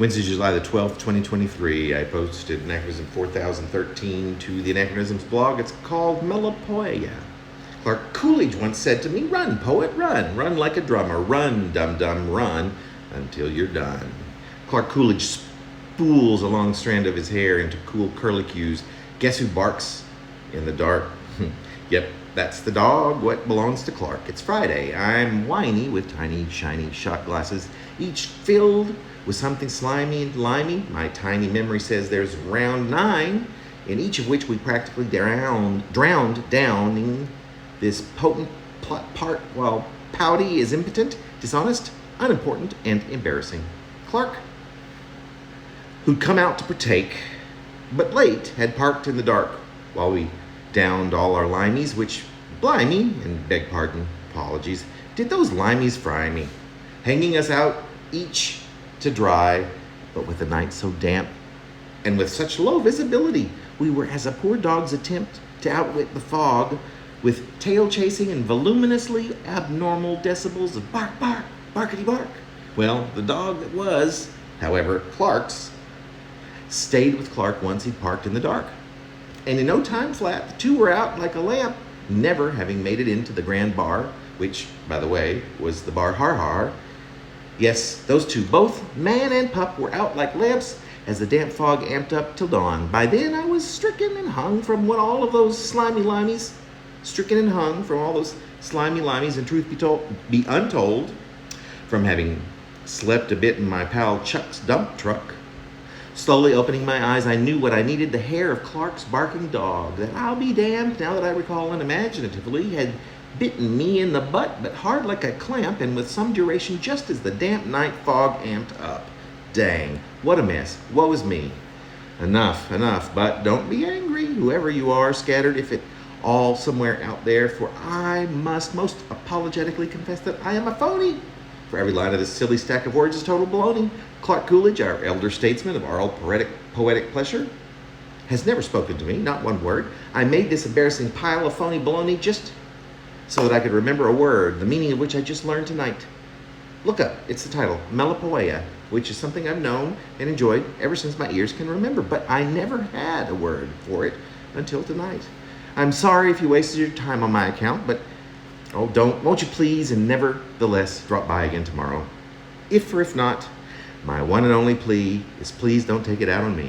Wednesday, July the 12th, 2023. I posted Anachronism 4013 to the Anachronisms blog. It's called Melopoeia. Clark Coolidge once said to me, "Run, poet, run. Run like a drummer. Run, dum-dum, run until you're done." Clark Coolidge spools a long strand of his hair into cool curlicues. Guess who barks in the dark? Yep, that's the dog. What belongs to Clark? It's Friday. I'm whiny with tiny, shiny shot glasses, each filled with something slimy and limey. My tiny memory says there's round 9, in each of which we practically drowned down in this potent plot part, while Pouty is impotent, dishonest, unimportant, and embarrassing. Clark, who'd come out to partake, but late, had parked in the dark while we downed all our limeys, which, blimey, and beg pardon, apologies, did those limeys fry me, hanging us out each to dry, but with the night so damp and with such low visibility, we were as a poor dog's attempt to outwit the fog with tail chasing and voluminously abnormal decibels of bark, bark, barkity bark. Well, the dog that was, however, Clark's, stayed with Clark once he parked in the dark. And in no time flat, the two were out like a lamp, never having made it into the grand bar, which, by the way, was the bar Har Har. Yes, those two, both man and pup, were out like lamps as the damp fog amped up till dawn. By then, I was stricken and hung from all of those slimy limeys. Stricken and hung from all those slimy limeys, and truth be untold, from having slept a bit in my pal Chuck's dump truck. Slowly opening my eyes, I knew what I needed, the hair of Clark's barking dog, that I'll be damned, now that I recall unimaginatively, had bitten me in the butt, but hard like a clamp, and with some duration just as the damp night fog amped up. Dang, what a mess. Woe is me. Enough, but don't be angry, whoever you are, scattered, if it all somewhere out there, for I must most apologetically confess that I am a phony. For every line of this silly stack of words is total baloney. Clark Coolidge, our elder statesman of oral poetic pleasure, has never spoken to me, not one word. I made this embarrassing pile of phony baloney just so that I could remember a word, the meaning of which I just learned tonight. Look up, it's the title, Melopoeia, which is something I've known and enjoyed ever since my ears can remember, but I never had a word for it until tonight. I'm sorry if you wasted your time on my account, but won't you please and nevertheless drop by again tomorrow? If not, my one and only plea is please don't take it out on me.